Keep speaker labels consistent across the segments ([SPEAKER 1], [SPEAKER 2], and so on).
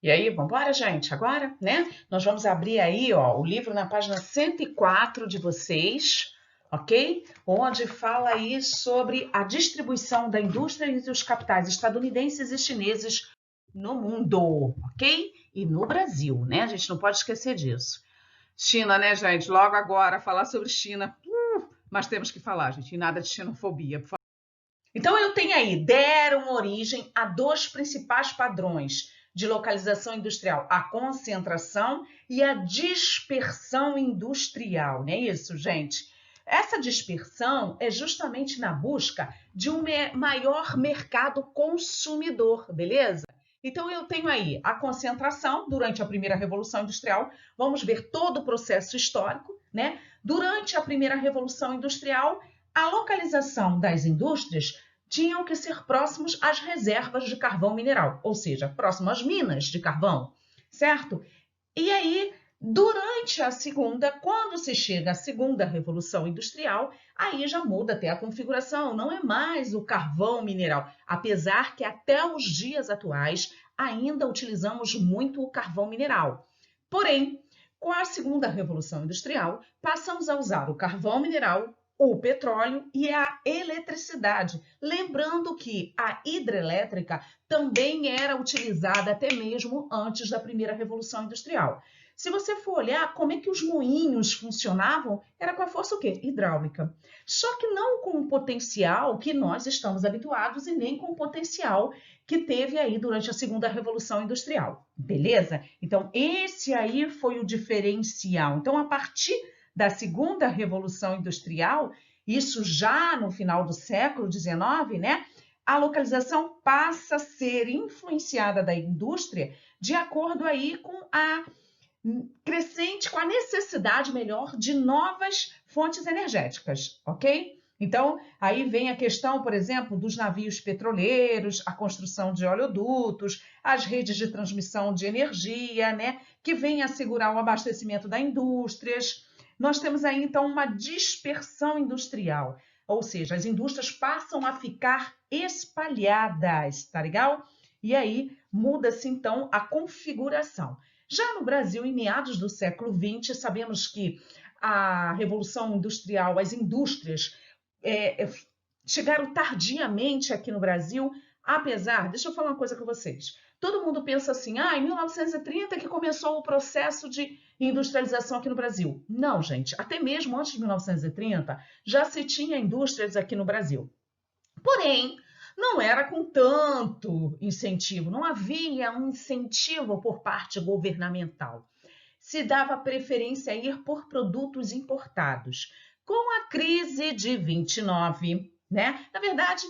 [SPEAKER 1] E aí, vamos embora, gente? Agora, né? Nós vamos abrir aí, ó, o livro na página 104 de vocês, ok? Onde fala aí sobre a distribuição da indústria e dos capitais estadunidenses e chineses no mundo, ok? E no Brasil, né? A gente não pode esquecer disso. China, né, gente? Logo agora, falar sobre China. Mas temos que falar, gente, e nada de xenofobia, por favor. Então, eu tenho aí, deram origem a dois principais padrões de localização industrial, a concentração e a dispersão industrial, não é isso, gente? Essa dispersão é justamente na busca de um maior mercado consumidor, beleza? Então, eu tenho aí a concentração durante a primeira Revolução Industrial. Vamos ver todo o processo histórico, né? Durante a primeira Revolução Industrial, a localização das indústrias tinham que ser próximos às reservas de carvão mineral, ou seja, próximo às minas de carvão, certo? E aí, durante a segunda, quando se chega à segunda Revolução Industrial, aí já muda até a configuração, não é mais o carvão mineral, apesar que até os dias atuais ainda utilizamos muito o carvão mineral. Porém, com a segunda Revolução Industrial, passamos a usar o carvão mineral, o petróleo e a eletricidade. Lembrando que a hidrelétrica também era utilizada até mesmo antes da primeira Revolução Industrial. Se você for olhar como é que os moinhos funcionavam, era com a força o quê? Hidráulica. Só que não com o potencial que nós estamos habituados e nem com o potencial que teve aí durante a segunda Revolução Industrial. Beleza? Então, esse aí foi o diferencial. Então, a partir da segunda Revolução Industrial, isso já no final do século XIX, né? A localização passa a ser influenciada da indústria de acordo aí com a crescente, com a necessidade, melhor, de novas fontes energéticas, ok? Então, aí vem a questão, por exemplo, dos navios petroleiros, a construção de oleodutos, as redes de transmissão de energia, né? Que vem assegurar o abastecimento das indústrias. Nós temos aí, então, uma dispersão industrial, ou seja, as indústrias passam a ficar espalhadas, tá legal? E aí muda-se, então, a configuração. Já no Brasil, em meados do século XX, sabemos que a Revolução Industrial, as indústrias chegaram tardiamente aqui no Brasil, apesar, deixa eu falar uma coisa com vocês, todo mundo pensa assim, em 1930 que começou o processo de industrialização aqui no Brasil. Não, gente, até mesmo antes de 1930 já se tinha indústrias aqui no Brasil. Porém, não era com tanto incentivo, não havia um incentivo por parte governamental. Se dava preferência a ir por produtos importados. Com a crise de 29, né? Na verdade,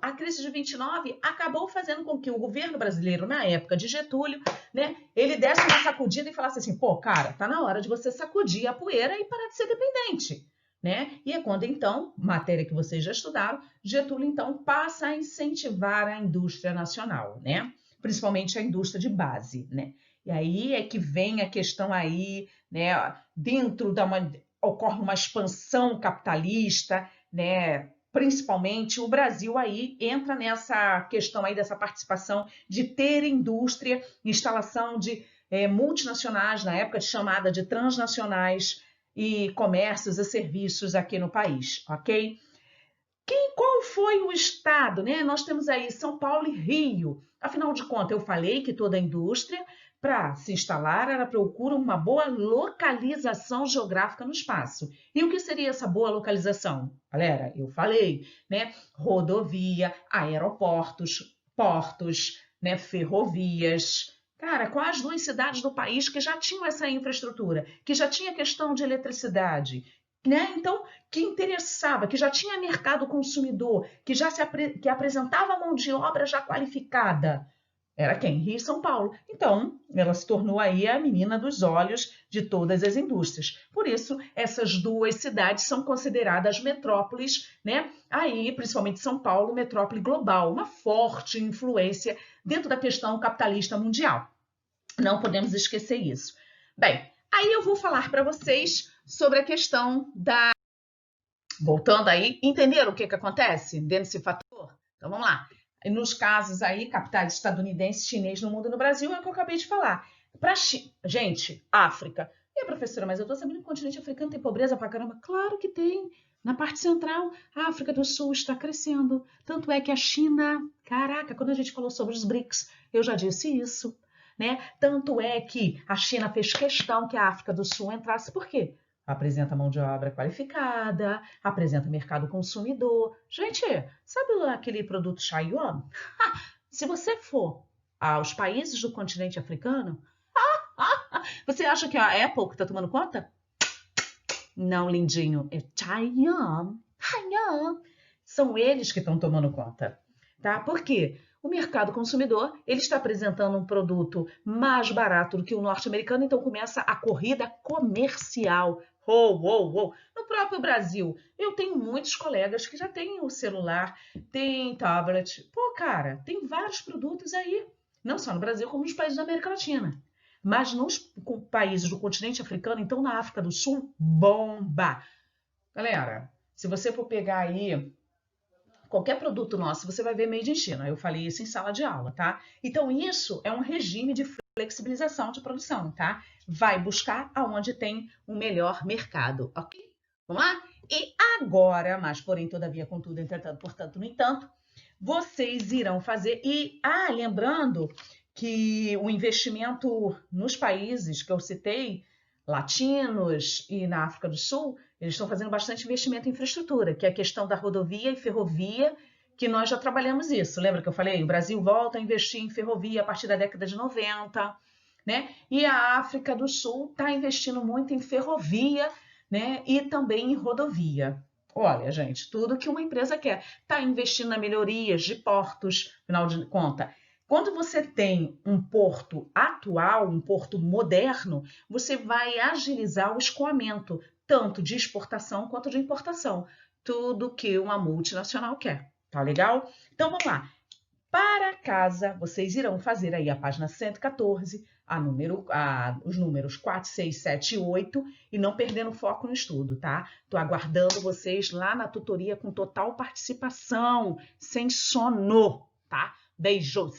[SPEAKER 1] a crise de 29 acabou fazendo com que o governo brasileiro, na época de Getúlio, né, ele desse uma sacudida e falasse assim, pô, cara, tá na hora de você sacudir a poeira e parar de ser dependente. Né? E é quando, então, matéria que vocês já estudaram, Getúlio, então, passa a incentivar a indústria nacional, né? Principalmente a indústria de base, né? E aí é que vem a questão aí, né? Ocorre uma expansão capitalista, né? Principalmente o Brasil aí entra nessa questão aí dessa participação de ter indústria, instalação de multinacionais, na época chamada de transnacionais, e comércios e serviços aqui no país, ok? Qual foi o estado, né? Nós temos aí São Paulo e Rio. Afinal de contas, eu falei que toda indústria, para se instalar, ela procura uma boa localização geográfica no espaço. E o que seria essa boa localização? Galera, eu falei, né? Rodovia, aeroportos, portos, né? Ferrovias. Cara, quais duas cidades do país que já tinham essa infraestrutura, que já tinha questão de eletricidade, né? Então, que interessava, que já tinha mercado consumidor, que já que apresentava mão de obra já qualificada. Era quem? Rio e São Paulo. Então, ela se tornou aí a menina dos olhos de todas as indústrias. Por isso, essas duas cidades são consideradas metrópoles, né? Aí, principalmente São Paulo, metrópole global, uma forte influência dentro da questão capitalista mundial. Não podemos esquecer isso. Bem, aí eu vou falar para vocês sobre a questão da... Voltando aí, entenderam o que acontece dentro desse fator? Então, vamos lá. nos casos aí, capitais estadunidense, chinês no mundo e no Brasil, é o que eu acabei de falar. Gente, África. E professora, mas eu tô sabendo que o continente africano tem pobreza pra caramba. Claro que tem. Na parte central, a África do Sul está crescendo. Tanto é que a China, caraca, quando a gente falou sobre os BRICS, eu já disse isso, né? Tanto é que a China fez questão que a África do Sul entrasse. Por quê? Apresenta mão de obra qualificada, apresenta mercado consumidor. Gente, sabe aquele produto Xiaomi? Se você for aos países do continente africano, você acha que é a Apple que está tomando conta? Não, lindinho, é Xiaomi. São eles que estão tomando conta, tá? Por quê? O mercado consumidor, ele está apresentando um produto mais barato do que o norte-americano, então começa a corrida comercial. No próprio Brasil, eu tenho muitos colegas que já têm o celular, tem tablet. Pô, cara, tem vários produtos aí, não só no Brasil, como nos países da América Latina. Mas nos países do continente africano, então na África do Sul, bomba! Galera, se você for pegar aí qualquer produto nosso, você vai ver made in China. Eu falei isso em sala de aula, tá? Então, isso é um regime de flexibilização de produção, tá? Vai buscar aonde tem o melhor mercado, ok? Vamos lá? E agora, mas porém, todavia, contudo, entretanto, portanto, no entanto, vocês irão fazer. E, lembrando que o investimento nos países que eu citei, latinos e na África do Sul, eles estão fazendo bastante investimento em infraestrutura, que é a questão da rodovia e ferrovia, que nós já trabalhamos isso. Lembra que eu falei? O Brasil volta a investir em ferrovia a partir da década de 90, né? E a África do Sul está investindo muito em ferrovia, né? E também em rodovia. Olha, gente, tudo que uma empresa quer. Está investindo na melhorias de portos, afinal de contas. Quando você tem um porto atual, um porto moderno, você vai agilizar o escoamento, tanto de exportação quanto de importação. Tudo que uma multinacional quer. Tá legal? Então vamos lá. Para casa, vocês irão fazer aí a página 114, os números 4, 6, 7 e 8, e não perdendo foco no estudo, tá? Tô aguardando vocês lá na tutoria com total participação, sem sono, tá? Beijos!